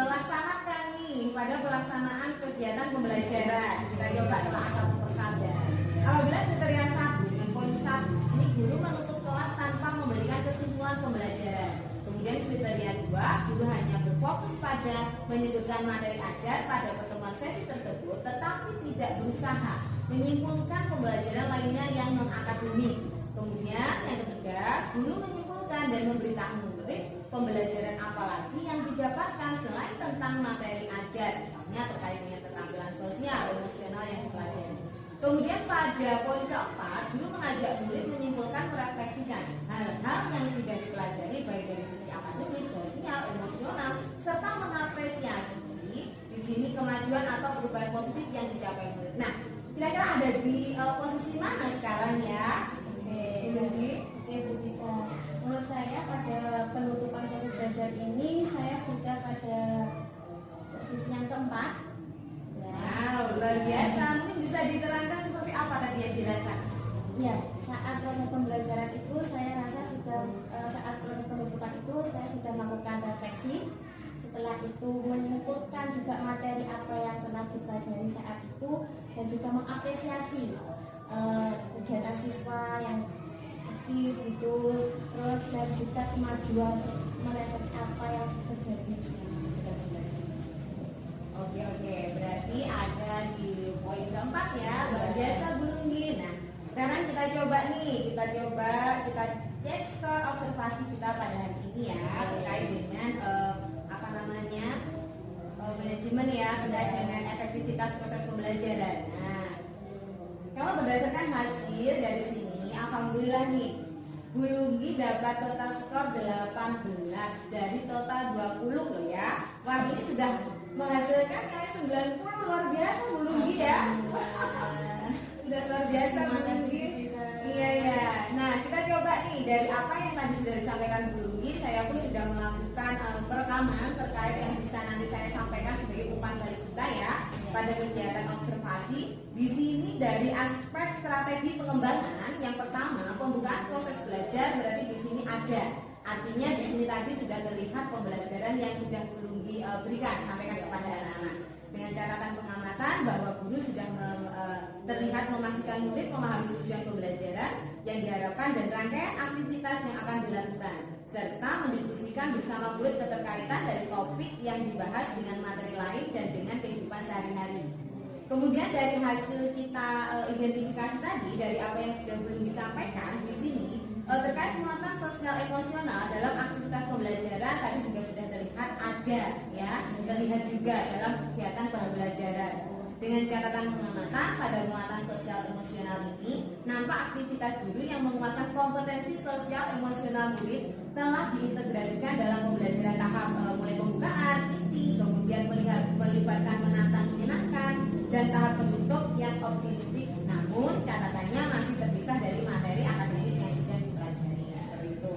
laksanakan nih pada pelaksanaan kegiatan pembelajaran? Kita coba telah satu persatu. Apabila kriteria 1 dengan poin 1, ini guru menutup kelas tanpa memberikan kesimpulan pembelajaran. Kemudian kriteria 2, guru hanya berfokus pada menyebutkan materi ajar pada pertemuan sesi tersebut, tetapi tidak berusaha menyimpulkan pembelajaran lainnya yang non-akademik. Kemudian yang ketiga, guru menyimpulkan dan memberitahu murid pembelajaran apa lagi yang didapatkan selain tentang materi ajar, misalnya terkait dengan keterampilan sosial, emosional yang dipelajari. Kemudian pada poin keempat, guru mengajak murid menyimpulkan merefleksikan hal-hal yang sudah dipelajari baik dari sisi akademik, sosial, emosional, serta mengapresiasi di sini kemajuan atau perubahan positif yang dicapai murid. Nah, kira-kira ada di posisi mana sekarang ya? Oke, Bu Dita. Menurut saya pada penutupan proses belajar ini saya sudah pada posisi yang keempat. Wow, luar biasa. Mungkin bisa diterangkan seperti apa tadi yang dirasakan? Ya, saat proses pembelajaran itu saya rasa sudah saat proses penutupan itu saya sudah melakukan refleksi. Setelah itu menyimpulkan juga materi apa yang telah dipelajari saat itu dan juga mengapresiasi kegiatan siswa yang aktif itu, terus dan juga kemajuan mereka apa yang terjadi. Oke, berarti ada di poin keempat ya, luar biasa Bu Lunggi. Nah, sekarang kita coba kita cek skor observasi kita pada hari ini ya, terkait dengan manajemen ya, terkait dengan efektivitas proses pembelajaran. Nah, kalau berdasarkan hasil dari sini, alhamdulillah nih, Bu Lunggi dapat total skor 18 dari total 20 loh ya. Wah, ini sudah menghasilkan nilai 90, luar biasa Bu Lunggi ya. Sudah luar biasa Bu Lunggi. Iya ya. Nah, kita coba nih dari apa yang tadi sudah disampaikan Bu Lunggi, saya pun sudah melakukan perekaman terkait yang bisa nanti saya sampaikan sebagai umpan balik kita ya pada kegiatan observasi. Di sini dari aspek strategi pengembangan, yang pertama pembukaan proses belajar berarti di sini ada. Artinya di sini tadi sudah terlihat pembelajaran yang sudah Bu Lunggi berikan sampaikan kepada anak-anak. Dengan catatan pengamatan bahwa guru sudah terlihat memastikan murid memahami tujuan pembelajaran yang diharapkan dan rangkaian aktivitas yang akan dilakukan, serta mendiskusikan bersama murid keterkaitan dari topik yang dibahas dengan materi lain dan dengan kehidupan sehari-hari. Kemudian dari hasil kita identifikasi tadi, dari apa yang sudah belum disampaikan di sini, terkait muatan sosial emosional dalam aktivitas pembelajaran tadi juga sudah terlihat ada ya, terlihat juga dalam kegiatan pembelajaran. Dengan catatan pengamatan pada muatan sosial emosional ini, nampak aktivitas guru yang menguatkan kompetensi sosial emosional murid telah diintegrasikan dalam pembelajaran tahap mulai pembukaan, inti, kemudian melibatkan menantang menyenangkan, dan tahap penutup yang optimistik. Namun catatannya masih terpisah dari materi akademik yang sudah dipelajari seperti itu.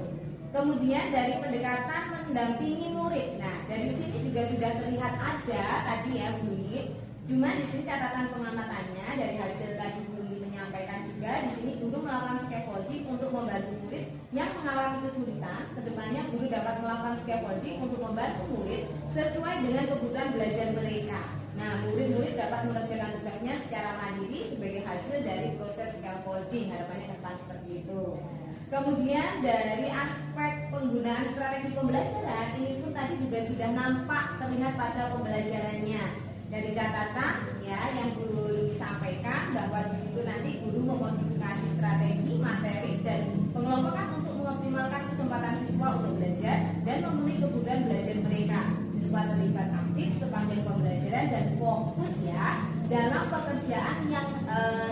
Kemudian dari pendekatan mendampingi murid. Nah, dari sini juga sudah terlihat ada tadi ya Bu Lunggi. Cuma di sini catatan pengamatannya dari hasil tadi Bu Lunggi menyampaikan juga di sini guru melakukan scaffolding untuk membantu murid yang mengalami kesulitan. Kedepannya guru dapat melakukan scaffolding untuk membantu murid sesuai dengan kebutuhan belajar mereka. Nah, murid-murid dapat mengerjakan tugasnya secara mandiri sebagai hasil dari proses scaffolding. Harapannya ke depan seperti itu. Kemudian dari aspek penggunaan strategi pembelajaran ini pun tadi juga sudah nampak terlihat pada pembelajarannya. Dari catatan ya yang guru disampaikan bahwa di situ nanti guru memodifikasi strategi, materi dan pengelompokan untuk mengoptimalkan kesempatan siswa untuk belajar dan memenuhi kebutuhan belajar mereka. Siswa terlibat aktif sepanjang pembelajaran dan fokus ya dalam pekerjaan yang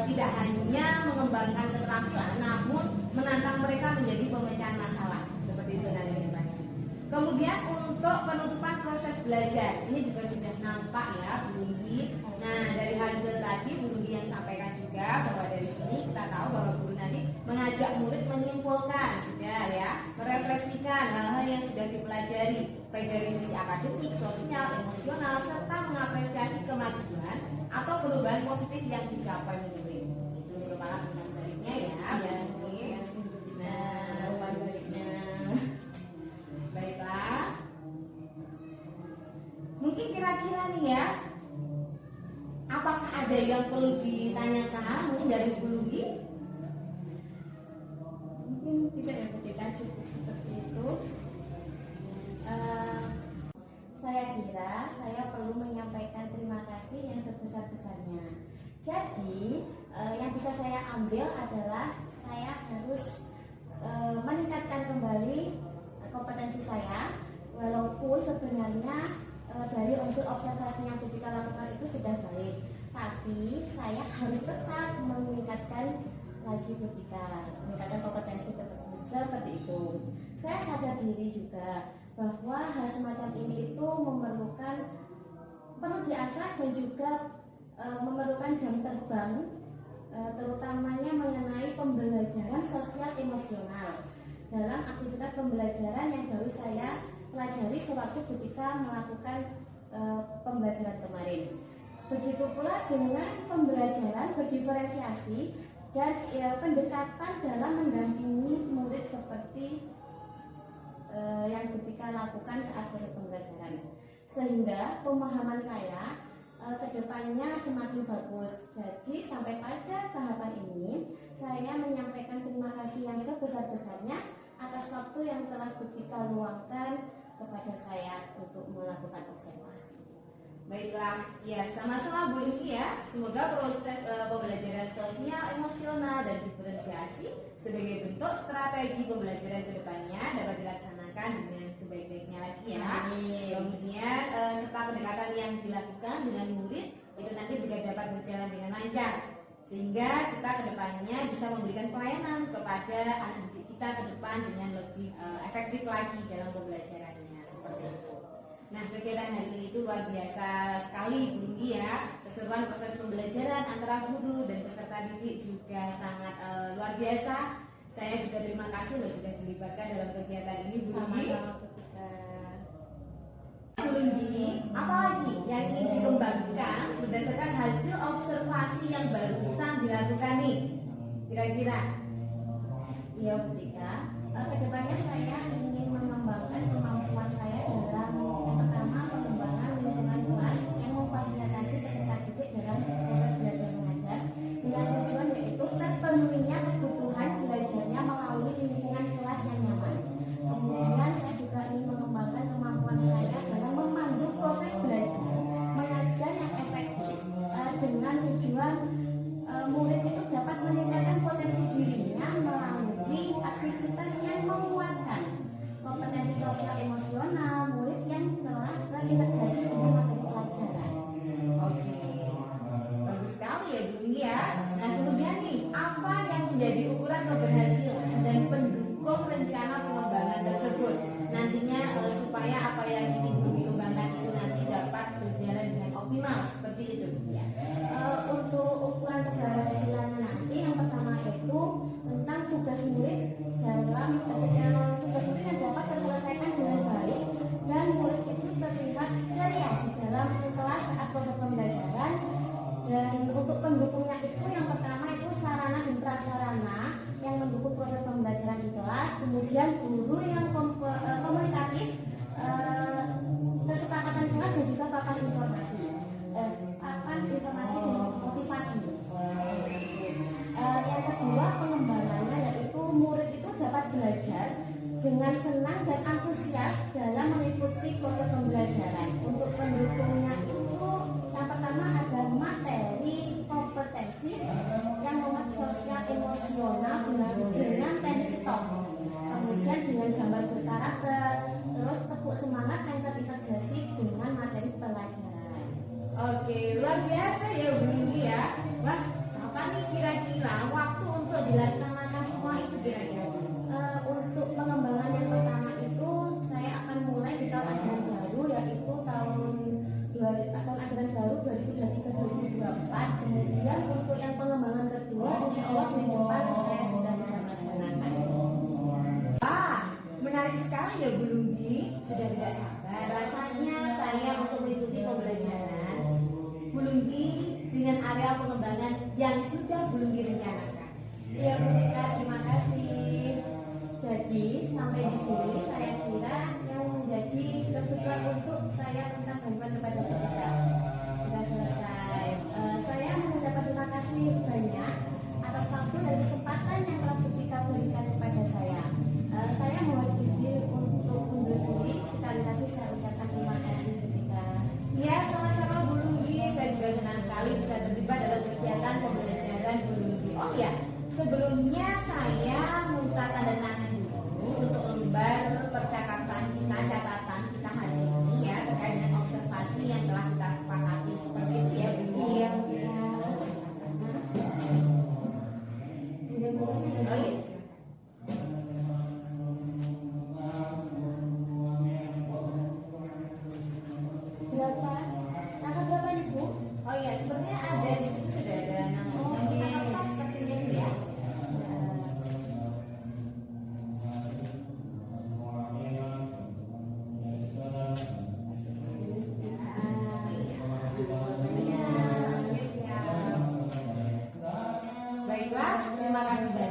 tidak hanya mengembangkan keterampilan namun menantang mereka menjadi pemecahan masalah seperti itu nanti ke depannya. Kemudian untuk penutupan proses belajar ini juga sudah nampak ya Bu Lunggi. Nah, dari hasil tadi Bu Lunggi yang sampaikan juga bahwa dari sini kita tahu bahwa guru nanti mengajak murid menyimpulkan sudah ya, merefleksikan hal-hal yang sudah dipelajari baik dari sisi akademik, sosial, emosional serta mengapresiasi kemajuan atau perubahan positif yang dicapai murid. Itu merupakan umpan baliknya ya. Nah, umpan baliknya. Baiklah. Mungkin kira-kira nih ya, apakah ada yang perlu ditanyakan mungkin dari Bu Lunggi? Mungkin tidak ya, kita cukup seperti itu. Saya kira saya perlu menyampaikan terima kasih yang sebesar-besarnya. Jadi yang bisa saya ambil adalah saya harus meningkatkan kembali kompetensi saya, walaupun sebenarnya dari unsur observasi yang kita lakukan itu sudah baik, tapi saya harus tetap meningkatkan lagi meningkatkan kompetensi seperti itu. Saya sadar diri juga bahwa hal semacam ini itu perlu diasah dan juga memerlukan jam terbang, terutamanya mengenai pembelajaran sosial emosional dalam aktivitas pembelajaran yang baru saya pelajari sewaktu ketika melakukan pembelajaran kemarin. Begitu pula dengan pembelajaran berdiferensiasi dan pendekatan dalam mendampingi murid seperti yang ketika lakukan saat proses pembelajaran, sehingga pemahaman saya kedepannya semakin bagus. Jadi sampai pada tahapan ini saya menyampaikan terima kasih yang sebesar-besarnya atas waktu yang telah kita luangkan kepada saya untuk melakukan observasi. Baiklah, ya sama-sama Bu Lunggi ya. Semoga proses pembelajaran sosial, emosional dan diferensiasi sebagai bentuk strategi pembelajaran ke depannya dapat dilaksanakan dengan sebaik-baiknya lagi ya. Kemudian serta pendekatan yang dilakukan dengan murid itu nanti juga dapat berjalan dengan lancar, sehingga kita ke depannya bisa memberikan pelayanan kepada anak didik kita ke depan dengan lebih efektif lagi dalam pembelajarannya seperti itu. Nah, kegiatan hari ini itu luar biasa sekali Bu Lunggi ya. Keseruan proses pembelajaran antara guru dan peserta didik juga sangat luar biasa. Saya juga terima kasih loh sudah dilibatkan dalam kegiatan ini Bu Lunggi. Bu Lunggi, apalagi yang ingin dikembangkan berdasarkan hasil observasi yang barusan dilakukan nih? Kira-kira? Iya, Bu Tika. Kedepannya saya ingin mengembangkan kemampuan saya dalam yang pertama pengembangan lingkungan kelas yang memfasilitasi peserta didik dalam proses belajar mengajar dengan tujuan yaitu terpenuhinya kebutuhan belajarnya melalui lingkungan kelas yang nyaman. Kemudian saya juga ingin mengembangkan kemampuan saya dalam memandu proses belajar mengajar yang efektif dengan tujuan murid itu dapat meningkatkan potensi dirinya melalui aktivitas yang menguatkan kompetensi sosial emosional murid yang telah terintegrasi dengan materi pelajaran. Oke, bagus sekali ya Bu Lunggi ya. Nah kemudian nih, apa yang menjadi ukuran keberhasilan dan pendukung rencana pengembangan tersebut? Nantinya supaya apa yang ingin Bu Lunggi kembangkan itu nanti dapat berjalan dengan optimal seperti itu ya. Untuk ukuran keberhasilan nanti yang pertama yaitu tentang tugas murid dalam tugas murid yang dapat terselesaikan dengan baik dan murid itu terlihat ceria di dalam kelas saat proses pembelajaran. Dan untuk pendukungnya itu yang pertama itu sarana dan prasarana yang mendukung proses pembelajaran di kelas, kemudian guru yang komunikatif, kesepakatan kelas dan juga papan informasi dan motivasi. Yang kedua pengembangannya yaitu murid itu dapat belajar dengan senang dan antusias dalam mengikuti proses pembelajaran. Untuk pendukungnya itu yang pertama ada materi kompetensi yang memuat sosial emosional dengan teknik stop, kemudian dengan gambar berkarakter, terus tepuk semangat yang terintegrasi dengan materi pelajaran. Oke, luar biasa ya Bu Lunggi ya. Wah, kapan nih kira-kira waktu untuk dilaksanakan semua itu kira-kira? Untuk pengembangan yang pertama itu saya akan mulai di tahun ajaran baru yaitu tahun ajaran baru 2023-2024. Kemudian untuk yang pengembangan kedua insya Allah di depan saya sudah bisa melaksanakan. Wah, menarik sekali ya Bu Lunggi. Sudah tidak sabar rasanya saya untuk mengikuti pembelajaran Bu Lunggi dengan area pengembangan yang sudah Bu Lunggi rencanakan. Ya Bu Tika, terima kasih. Jadi sampai di sini saya kira yang menjadi kebutuhan untuk saya tentang bantuan kepada Bu Tika sudah selesai. Saya mengucapkan terima kasih banyak atas waktu dan kesempatan yang telah Bu Tika berikan kepada saya. Saya mohon izin untuk undur diri. Sekali lagi saya ucapkan terima kasih Bu Tika. Ya, sama-sama Bu Lunggi. Saya juga senang sekali bisa terlibat dalam kegiatan pembelajaran Bu Lunggi. Oh ya, sebelumnya saya minta tanda tangan dulu untuk lembar percakapan kita, catatan kita hari ini ya terkait dengan observasi yang telah kita sepakati seperti itu ya Bu Lunggi. Iya. Oh iya. Berapa? Angka berapa nih Bu? Oh iya, sebenarnya ada di situ sudah ada namanya seperti ini ya. Baiklah, terima kasih banyak.